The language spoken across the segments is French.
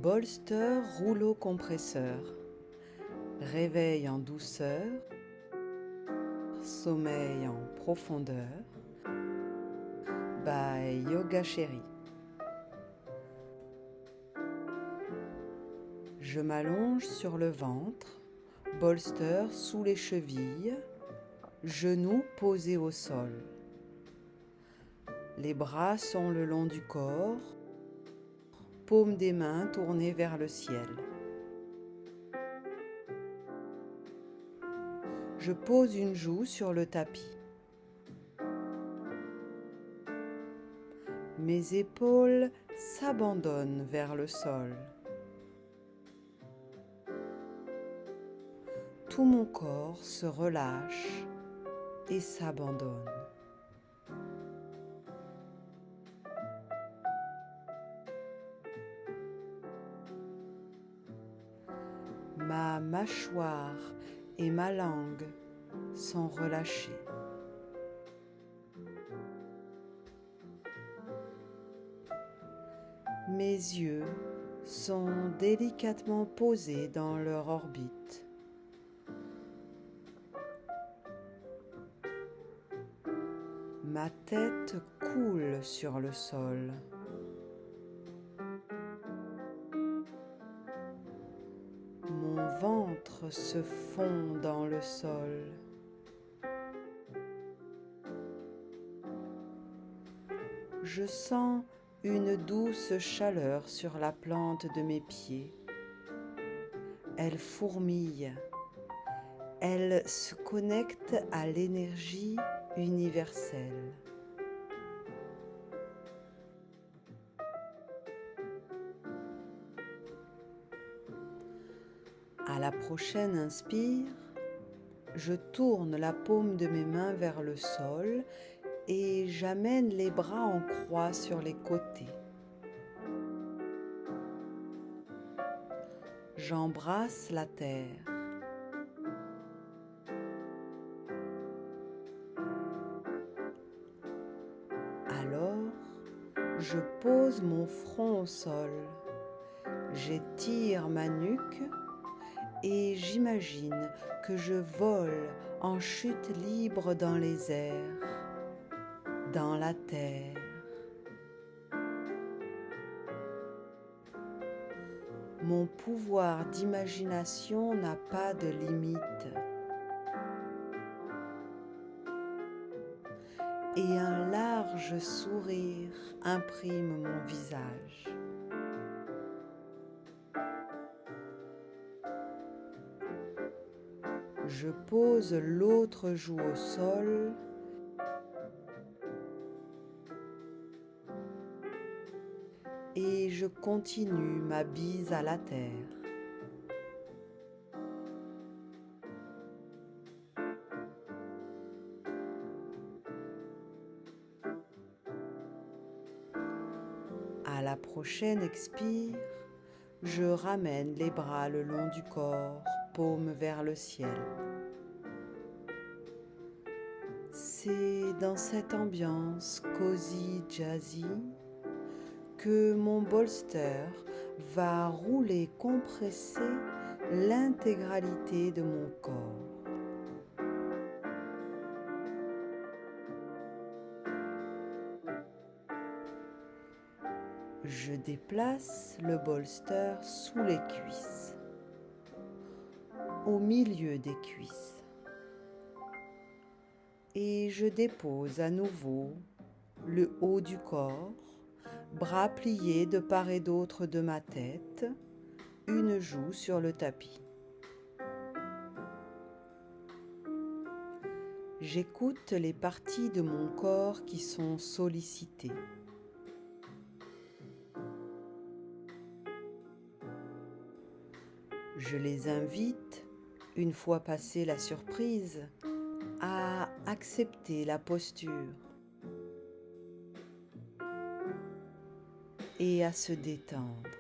Bolster rouleau compresseur. Réveil en douceur, sommeil en profondeur. By Yoga Chérie. Je m'allonge sur le ventre, bolster sous les chevilles, genoux posés au sol. Les bras sont le long du corps, paumes des mains tournées vers le ciel. Je pose une joue sur le tapis. Mes épaules s'abandonnent vers le sol. Tout mon corps se relâche et s'abandonne. Ma mâchoire et ma langue sont relâchées. Mes yeux sont délicatement posés dans leur orbite. Ma tête coule sur le sol. Mon ventre se fond dans le sol. Je sens une douce chaleur sur la plante de mes pieds. Elle fourmille. Elle se connecte à l'énergie universelle. À la prochaine inspire, je tourne la paume de mes mains vers le sol et j'amène les bras en croix sur les côtés. J'embrasse la terre. Alors, je pose mon front au sol, j'étire ma nuque et j'imagine que je vole en chute libre dans les airs, dans la terre. Mon pouvoir d'imagination n'a pas de limite. Et un large sourire imprime mon visage. Je pose l'autre joue au sol et je continue ma bise à la terre. À la prochaine expire, je ramène les bras le long du corps, paume vers le ciel. C'est dans cette ambiance cosy jazzy que mon bolster va rouler, compresser l'intégralité de mon corps. Je déplace le bolster sous les cuisses, au milieu des cuisses, et je dépose à nouveau le haut du corps, bras pliés de part et d'autre de ma tête, une joue sur le tapis. J'écoute les parties de mon corps qui sont sollicitées. Je les invite, une fois passée la surprise, à accepter la posture et à se détendre.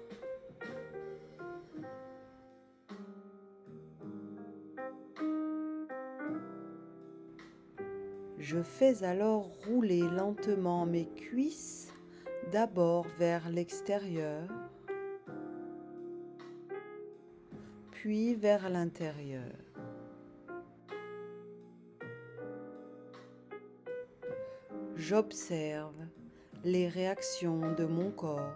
Je fais alors rouler lentement mes cuisses, d'abord vers l'extérieur, puis vers l'intérieur. J'observe les réactions de mon corps.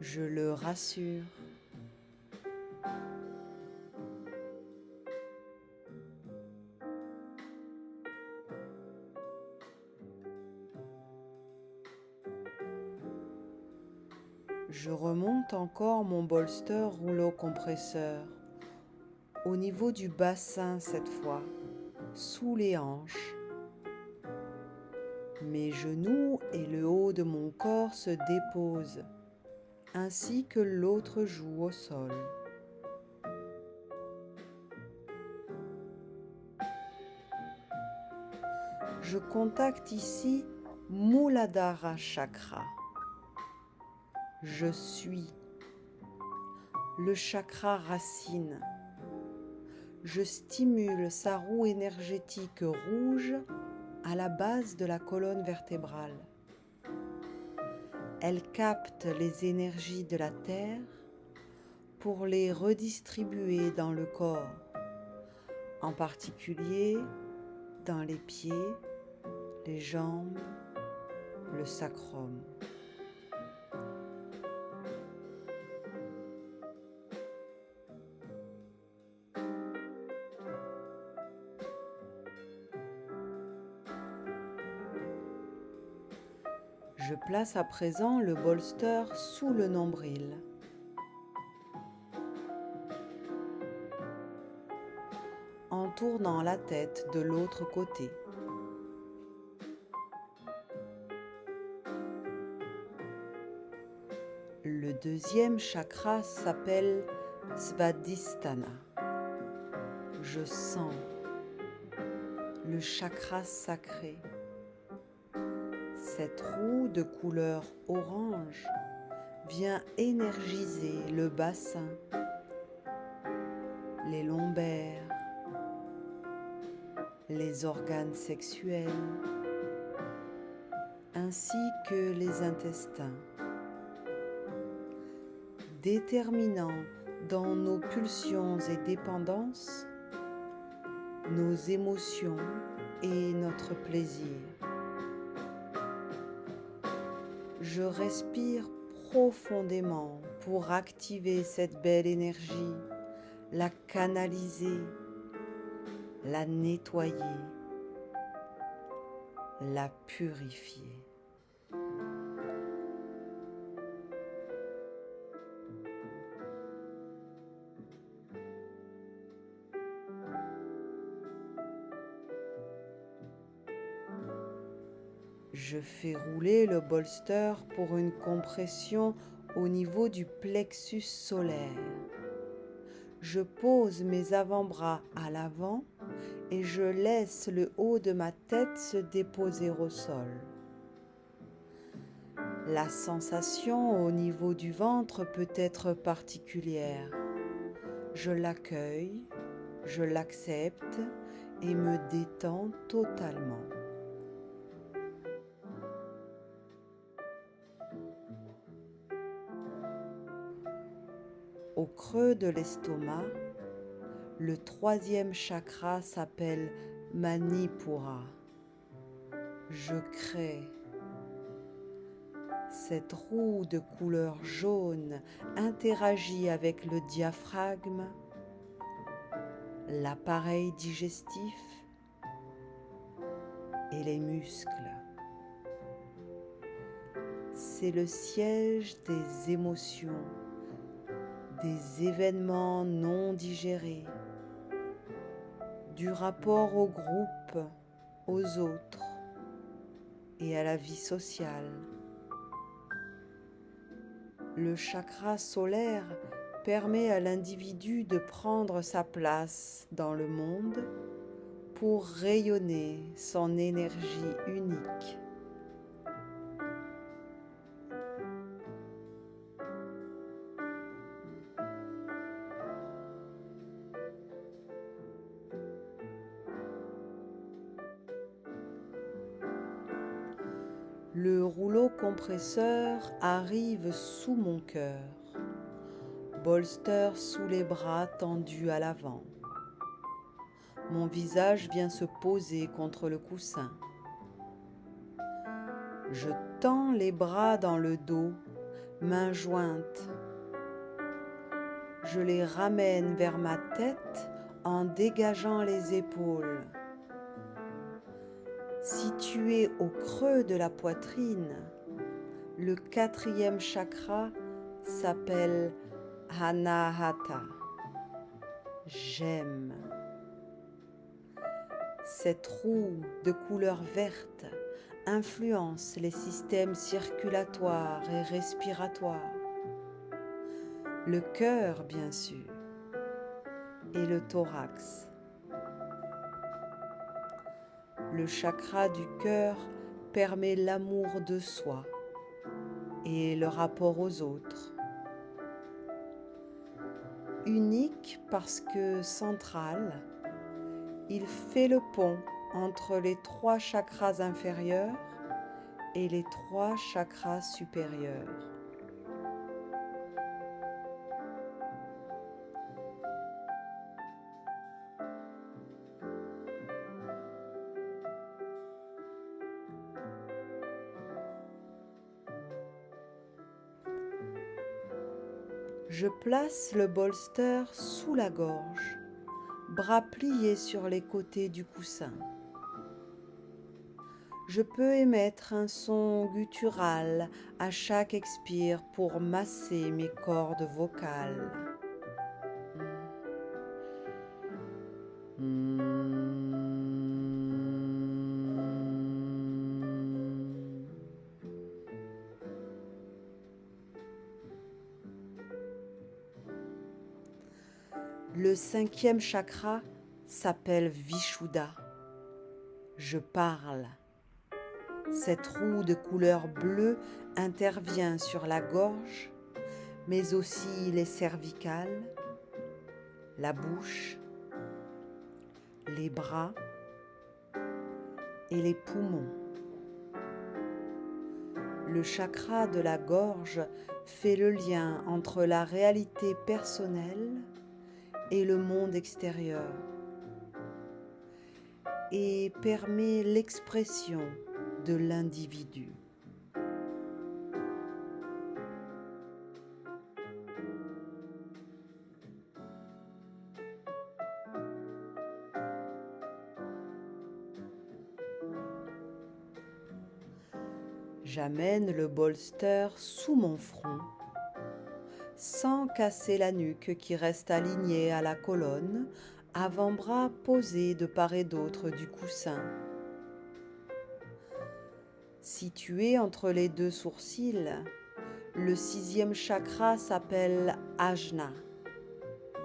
Je le rassure. Je remonte encore mon bolster rouleau compresseur, au niveau du bassin cette fois, sous les hanches. Mes genoux et le haut de mon corps se déposent, ainsi que l'autre joue au sol. Je contacte ici Muladhara Chakra. Je suis le chakra racine. Je stimule sa roue énergétique rouge à la base de la colonne vertébrale. Elle capte les énergies de la terre pour les redistribuer dans le corps, en particulier dans les pieds, les jambes, le sacrum. Je place à présent le bolster sous le nombril. En tournant la tête de l'autre côté. Le deuxième chakra s'appelle Svadhisthana. Je sens le chakra sacré. Cette roue de couleur orange vient énergiser le bassin, les lombaires, les organes sexuels, ainsi que les intestins, déterminant dans nos pulsions et dépendances, nos émotions et notre plaisir. Je respire profondément pour activer cette belle énergie, la canaliser, la nettoyer, la purifier. Je fais rouler le bolster pour une compression au niveau du plexus solaire. Je pose mes avant-bras à l'avant et je laisse le haut de ma tête se déposer au sol. La sensation au niveau du ventre peut être particulière. Je l'accueille, je l'accepte et me détends totalement. Au creux de l'estomac, le troisième chakra s'appelle Manipura. Je crée. Cette roue de couleur jaune interagit avec le diaphragme, l'appareil digestif et les muscles. C'est le siège des émotions, des événements non digérés, du rapport au groupe, aux autres et à la vie sociale. Le chakra solaire permet à l'individu de prendre sa place dans le monde pour rayonner son énergie unique. Le rouleau compresseur arrive sous mon cœur, bolster sous les bras tendus à l'avant. Mon visage vient se poser contre le coussin. Je tends les bras dans le dos, mains jointes. Je les ramène vers ma tête en dégageant les épaules. Situé au creux de la poitrine, le 4e chakra s'appelle Anahata. J'aime. Cette roue de couleur verte influence les systèmes circulatoires et respiratoires, le cœur bien sûr, et le thorax. Le chakra du cœur permet l'amour de soi et le rapport aux autres. Unique parce que central, il fait le pont entre les 3 chakras inférieurs et les 3 chakras supérieurs. Je place le bolster sous la gorge, bras pliés sur les côtés du coussin. Je peux émettre un son guttural à chaque expire pour masser mes cordes vocales. Le 5e chakra s'appelle Vishuddha. Je parle. Cette roue de couleur bleue intervient sur la gorge, mais aussi les cervicales, la bouche, les bras et les poumons. Le chakra de la gorge fait le lien entre la réalité personnelle et le monde extérieur et permet l'expression de l'individu. J'amène le bolster sous mon front, sans casser la nuque qui reste alignée à la colonne, avant-bras posés de part et d'autre du coussin. Situé entre les 2 sourcils, le 6e chakra s'appelle Ajna.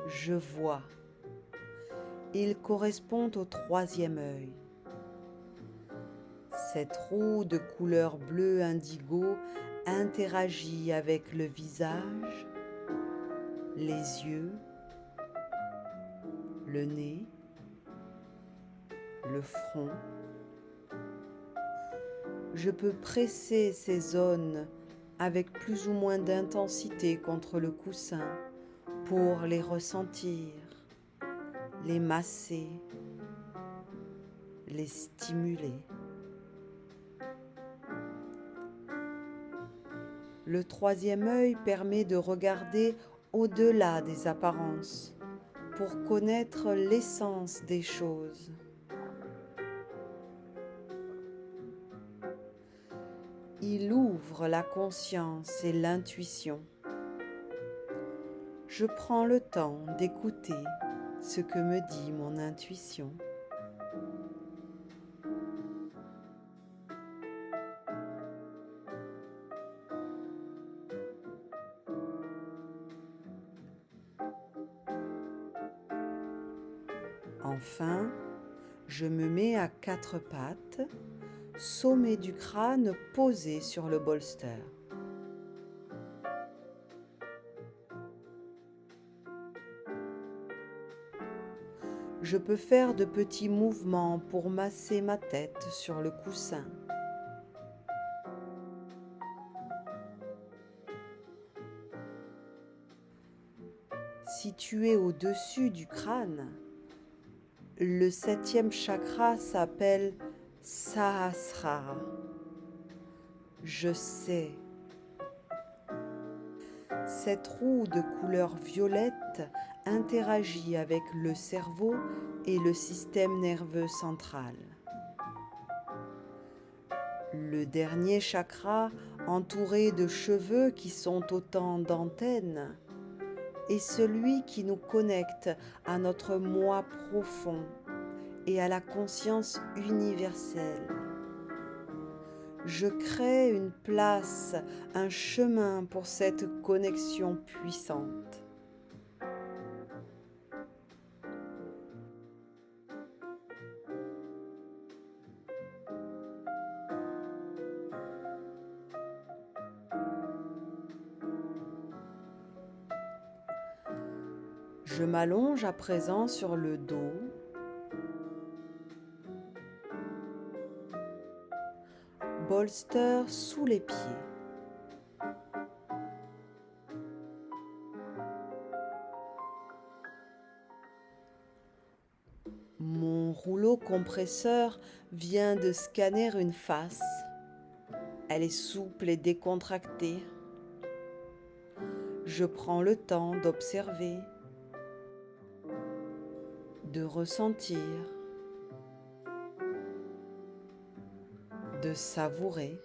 Je vois. Il correspond au 3e œil. Cette roue de couleur bleu indigo interagit avec le visage, les yeux, le nez, le front. Je peux presser ces zones avec plus ou moins d'intensité contre le coussin pour les ressentir, les masser, les stimuler. Le 3e œil permet de regarder au-delà des apparences pour connaître l'essence des choses. Il ouvre la conscience et l'intuition. Je prends le temps d'écouter ce que me dit mon intuition. Enfin, je me mets à 4 pattes, sommet du crâne posé sur le bolster. Je peux faire de petits mouvements pour masser ma tête sur le coussin. situé au-dessus du crâne. Le 7e chakra s'appelle Sahasrara. Je sais. Cette roue de couleur violette interagit avec le cerveau et le système nerveux central. Le dernier chakra, entouré de cheveux qui sont autant d'antennes, est celui qui nous connecte à notre moi profond et à la conscience universelle. Je crée une place, un chemin pour cette connexion puissante. Je m'allonge à présent sur le dos. Bolster sous les pieds. Mon rouleau compresseur vient de scanner une face. Elle est souple et décontractée. Je prends le temps d'observer, de ressentir, de savourer.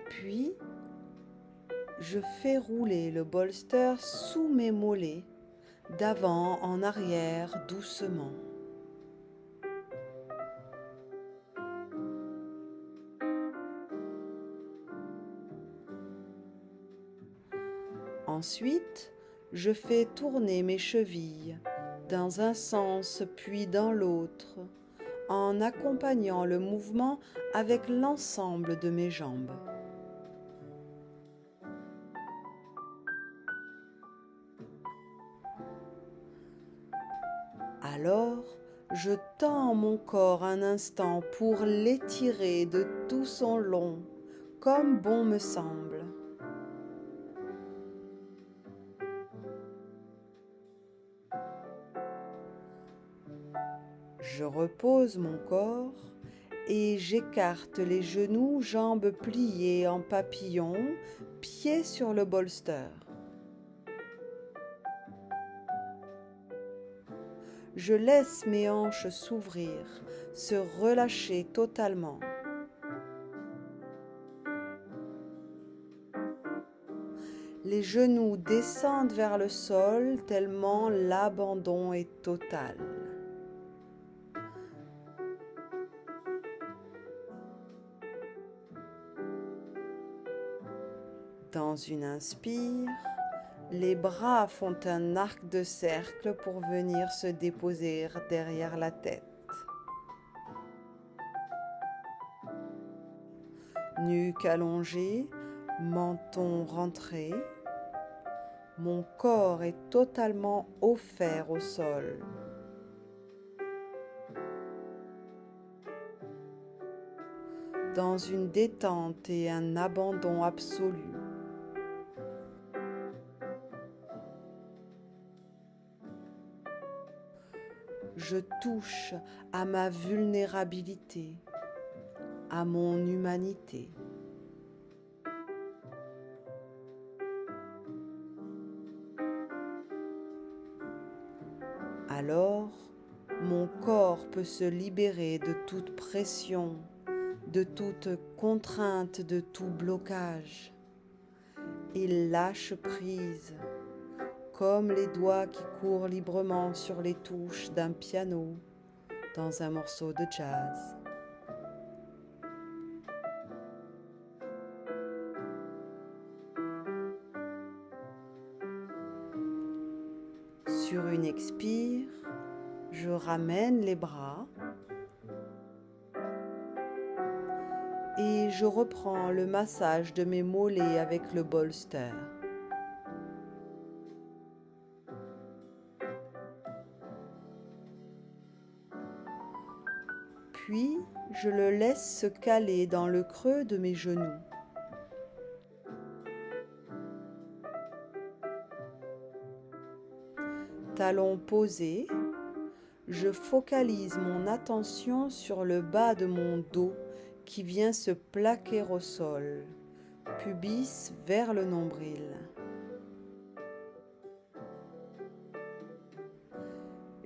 Puis, je fais rouler le bolster sous mes mollets, d'avant en arrière doucement. Ensuite, je fais tourner mes chevilles dans un sens puis dans l'autre, en accompagnant le mouvement avec l'ensemble de mes jambes. Alors, je tends mon corps un instant pour l'étirer de tout son long, comme bon me semble. Je repose mon corps et j'écarte les genoux, jambes pliées en papillon, pieds sur le bolster. Je laisse mes hanches s'ouvrir, se relâcher totalement. Les genoux descendent vers le sol tellement l'abandon est total. Dans une inspire, les bras font un arc de cercle pour venir se déposer derrière la tête. Nuque allongée, menton rentré, mon corps est totalement offert au sol. Dans une détente et un abandon absolu. Je touche à ma vulnérabilité, à mon humanité. Alors, mon corps peut se libérer de toute pression, de toute contrainte, de tout blocage. Il lâche prise, comme les doigts qui courent librement sur les touches d'un piano dans un morceau de jazz. Sur une expire, je ramène les bras et je reprends le massage de mes mollets avec le bolster. Puis, je le laisse se caler dans le creux de mes genoux. Talons posés, je focalise mon attention sur le bas de mon dos qui vient se plaquer au sol, pubis vers le nombril.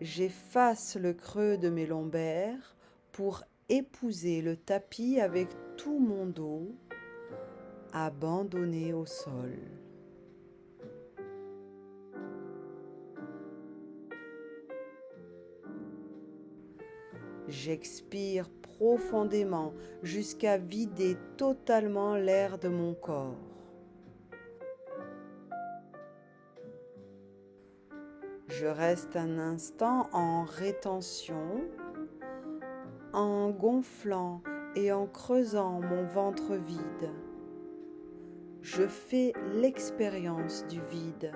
J'efface le creux de mes lombaires pour épouser le tapis avec tout mon dos abandonné au sol. J'expire profondément jusqu'à vider totalement l'air de mon corps. Je reste un instant en rétention, en gonflant et en creusant mon ventre vide. Je fais l'expérience du vide.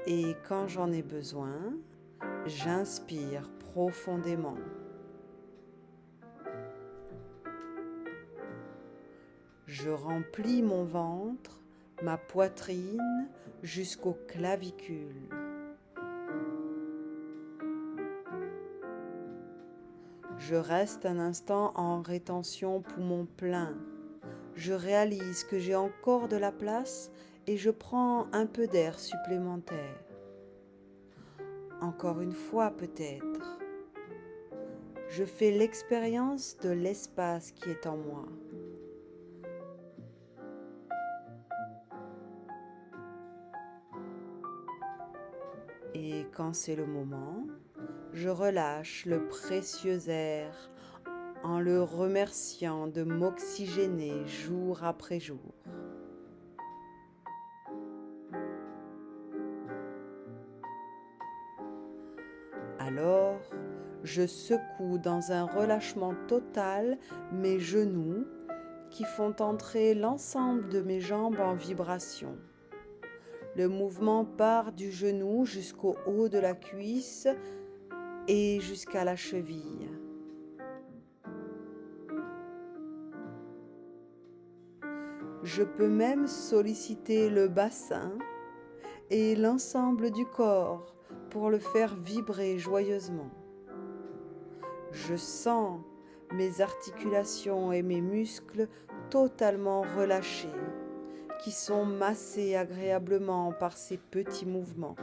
Et quand j'en ai besoin, j'inspire profondément. Je remplis mon ventre, ma poitrine jusqu'aux clavicules. Je reste un instant en rétention poumon plein. Je réalise que j'ai encore de la place et je prends un peu d'air supplémentaire. Encore une fois peut-être. Je fais l'expérience de l'espace qui est en moi. Et quand c'est le moment, je relâche le précieux air en le remerciant de m'oxygéner jour après jour. Alors, je secoue dans un relâchement total mes genoux qui font entrer l'ensemble de mes jambes en vibration. Le mouvement part du genou jusqu'au haut de la cuisse et jusqu'à la cheville. Je peux même solliciter le bassin et l'ensemble du corps pour le faire vibrer joyeusement. Je sens mes articulations et mes muscles totalement relâchés, qui sont massés agréablement par ces petits mouvements.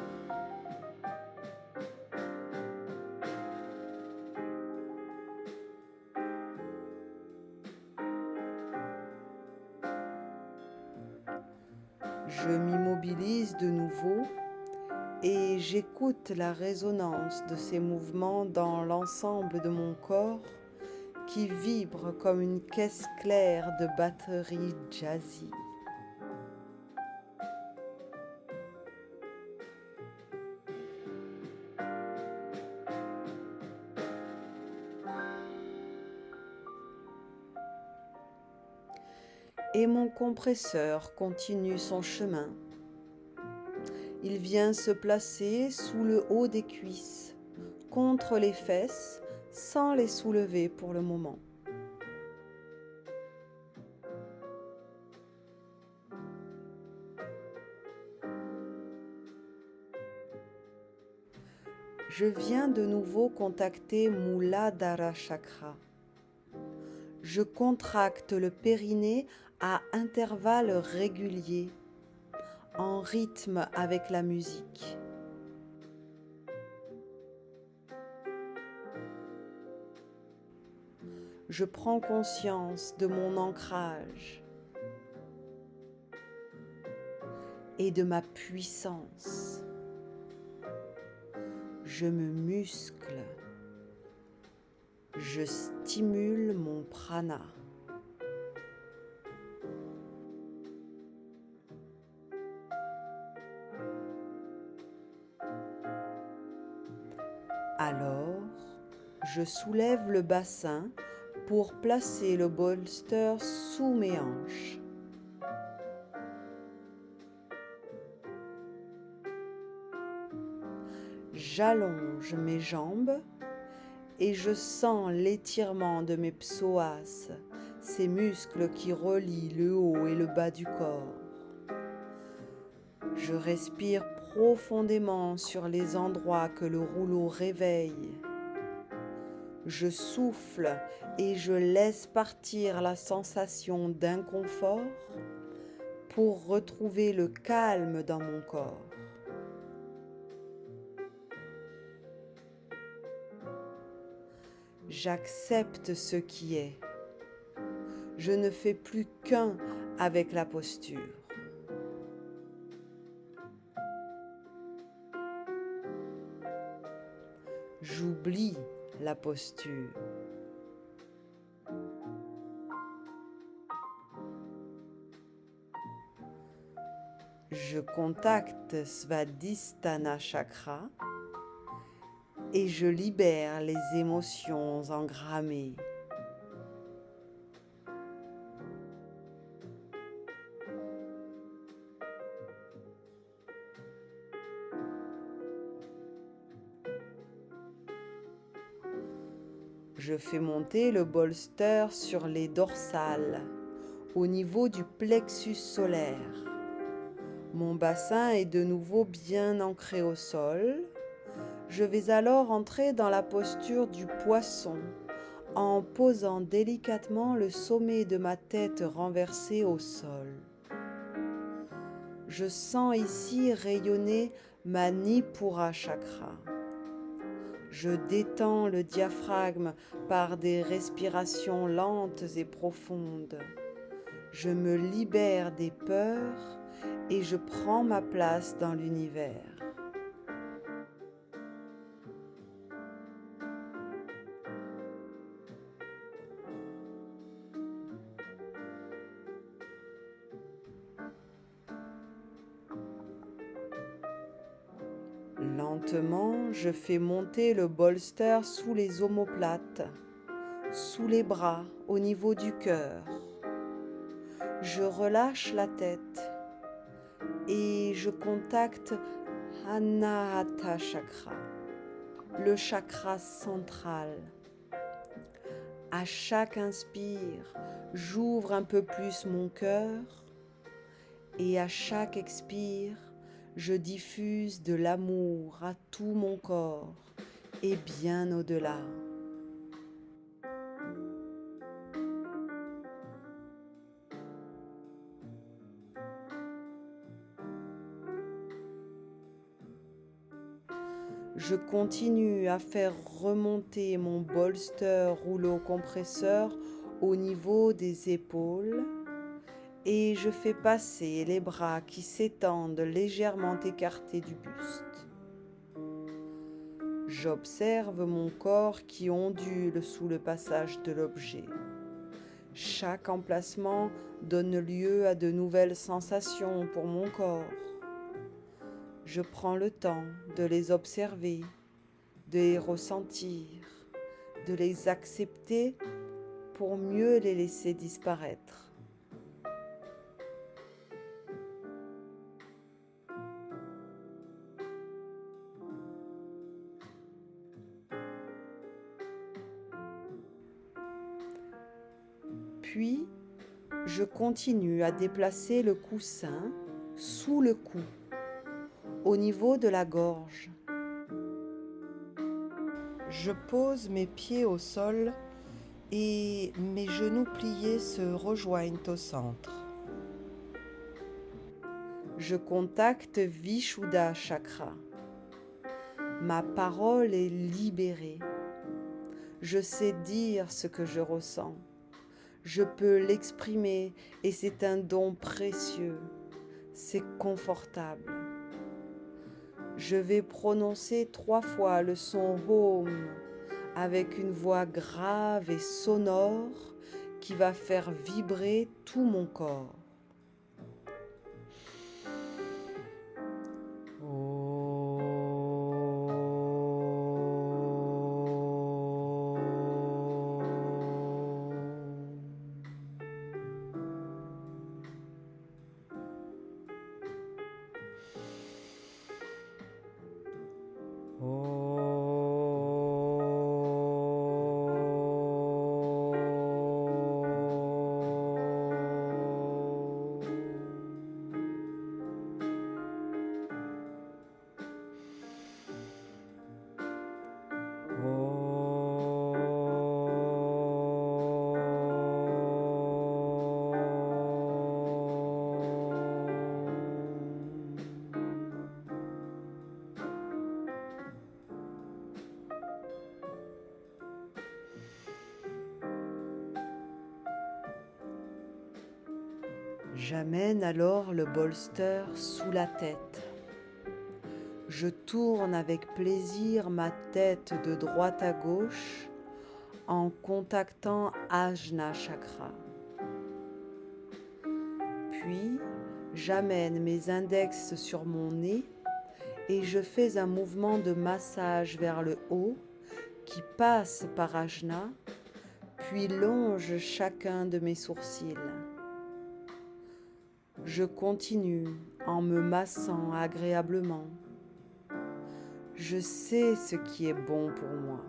Je m'immobilise de nouveau et j'écoute la résonance de ces mouvements dans l'ensemble de mon corps qui vibre comme une caisse claire de batterie jazzy. Et mon compresseur continue son chemin. Il vient se placer sous le haut des cuisses, contre les fesses, sans les soulever pour le moment. Je viens de nouveau contacter Muladhara Chakra. Je contracte le périnée à intervalles réguliers, en rythme avec la musique. Je prends conscience de mon ancrage et de ma puissance. Je me muscle. Je stimule mon prana. Alors, je soulève le bassin pour placer le bolster sous mes hanches. J'allonge mes jambes et je sens l'étirement de mes psoas, ces muscles qui relient le haut et le bas du corps. Je respire profondément sur les endroits que le rouleau réveille. Je souffle et je laisse partir la sensation d'inconfort pour retrouver le calme dans mon corps. J'accepte ce qui est. Je ne fais plus qu'un avec la posture. J'oublie la posture. Je contacte Svadhisthana Chakra et je libère les émotions engrammées. Je fais monter le bolster sur les dorsales, au niveau du plexus solaire. Mon bassin est de nouveau bien ancré au sol. Je vais alors entrer dans la posture du poisson, en posant délicatement le sommet de ma tête renversée au sol. Je sens ici rayonner ma Nipura chakra. Je détends le diaphragme par des respirations lentes et profondes. Je me libère des peurs et je prends ma place dans l'univers. Lentement, je fais monter le bolster sous les omoplates, sous les bras, au niveau du cœur. Je relâche la tête et je contacte Anahata Chakra, le chakra central. À chaque inspire, j'ouvre un peu plus mon cœur et à chaque expire, je diffuse de l'amour à tout mon corps et bien au-delà. Je continue à faire remonter mon bolster rouleau compresseur au niveau des épaules et je fais passer les bras qui s'étendent légèrement écartés du buste. J'observe mon corps qui ondule sous le passage de l'objet. Chaque emplacement donne lieu à de nouvelles sensations pour mon corps. Je prends le temps de les observer, de les ressentir, de les accepter pour mieux les laisser disparaître. Puis, je continue à déplacer le coussin sous le cou, au niveau de la gorge. Je pose mes pieds au sol et mes genoux pliés se rejoignent au centre. Je contacte Vishuddha Chakra. Ma parole est libérée. Je sais dire ce que je ressens. Je peux l'exprimer et c'est un don précieux. C'est confortable. Je vais prononcer 3 fois le son Om avec une voix grave et sonore qui va faire vibrer tout mon corps. J'amène alors le bolster sous la tête. Je tourne avec plaisir ma tête de droite à gauche en contactant Ajna Chakra. Puis, j'amène mes index sur mon nez et je fais un mouvement de massage vers le haut qui passe par Ajna, puis longe chacun de mes sourcils. Je continue en me massant agréablement. Je sais ce qui est bon pour moi.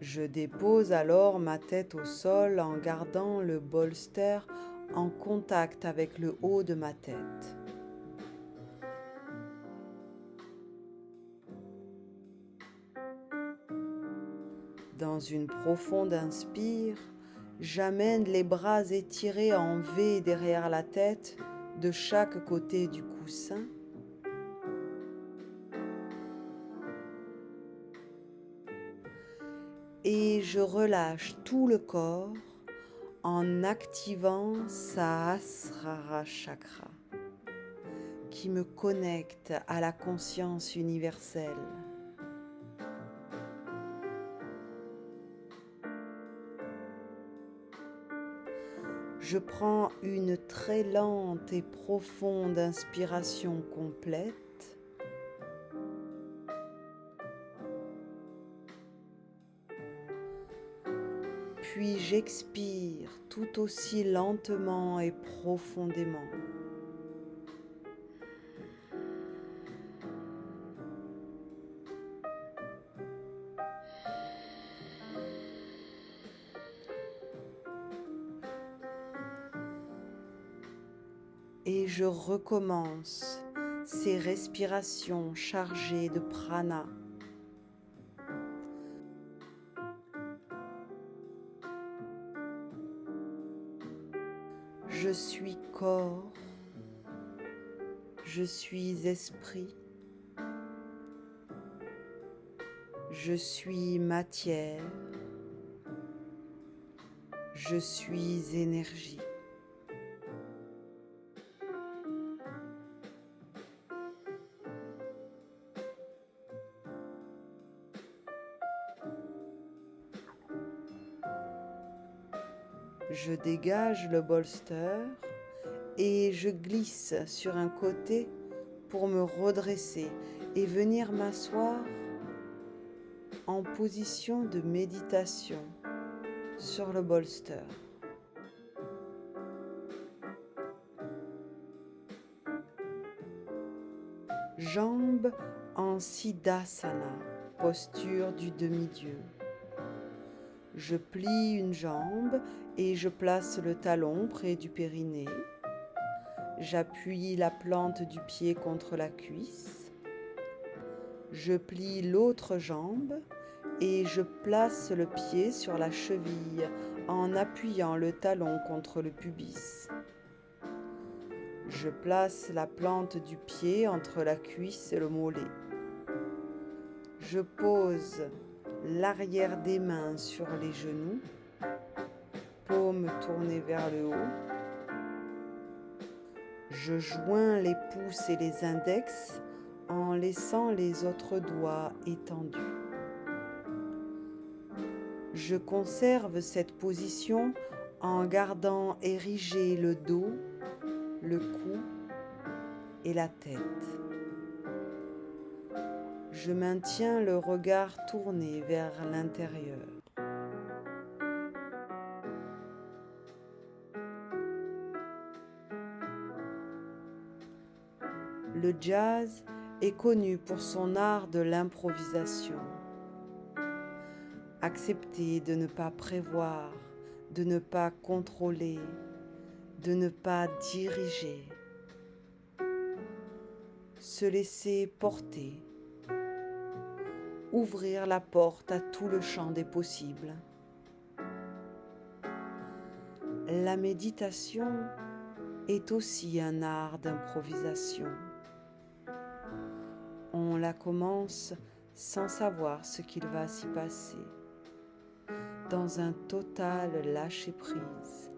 Je dépose alors ma tête au sol en gardant le bolster en contact avec le haut de ma tête. Dans une profonde inspire, j'amène les bras étirés en V derrière la tête de chaque côté du coussin. Et je relâche tout le corps en activant Sahasrara Chakra qui me connecte à la conscience universelle. Je prends une très lente et profonde inspiration complète. Puis j'expire tout aussi lentement et profondément. Et je recommence ces respirations chargées de prana. Je suis corps, je suis esprit, je suis matière, je suis énergie. Je dégage le bolster et je glisse sur un côté pour me redresser et venir m'asseoir en position de méditation sur le bolster. Jambes en Siddhasana, posture du demi-dieu. Je plie une jambe et je place le talon près du périnée. J'appuie la plante du pied contre la cuisse. Je plie l'autre jambe et je place le pied sur la cheville en appuyant le talon contre le pubis. Je place la plante du pied entre la cuisse et le mollet. Je pose l'arrière des mains sur les genoux, paumes tournées vers le haut. Je joins les pouces et les index en laissant les autres doigts étendus. Je conserve cette position en gardant érigé le dos, le cou et la tête. Je maintiens le regard tourné vers l'intérieur. Le jazz est connu pour son art de l'improvisation. Accepter de ne pas prévoir, de ne pas contrôler, de ne pas diriger. Se laisser porter. Ouvrir la porte à tout le champ des possibles. La méditation est aussi un art d'improvisation. On la commence sans savoir ce qu'il va s'y passer, dans un total lâcher-prise.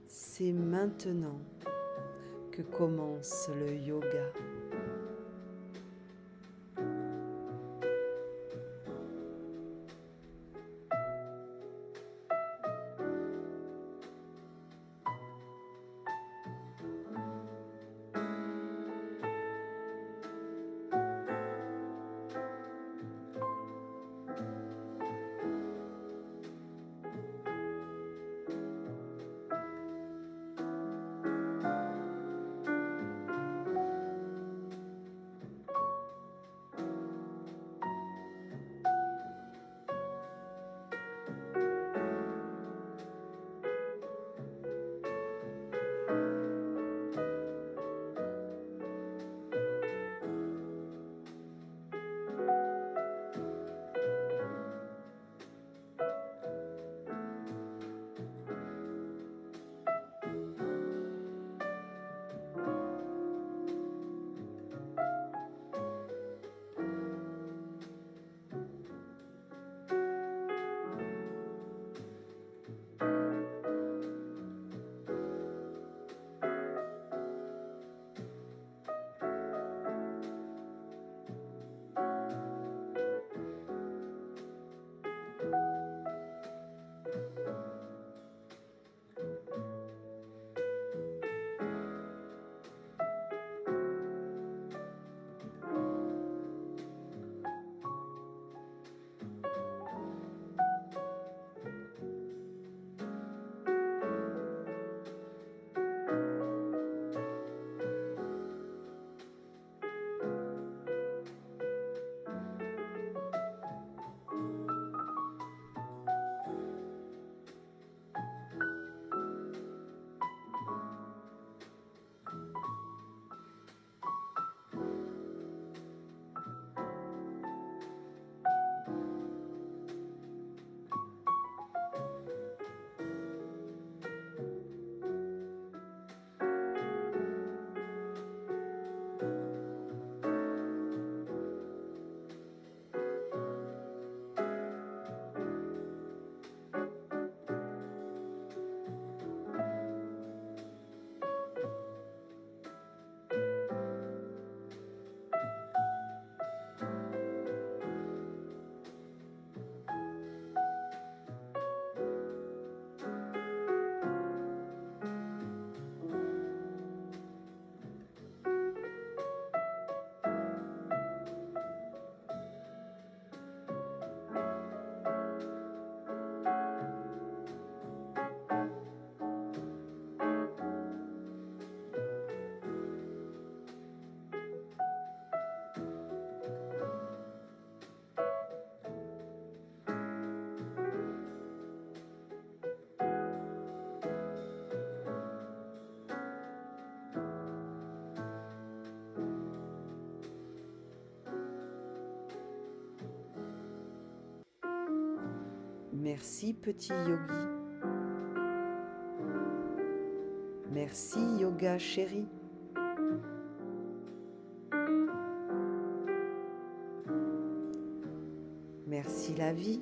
C'est maintenant que commence le yoga. Merci petit yogi. Merci yoga chéri. Merci la vie.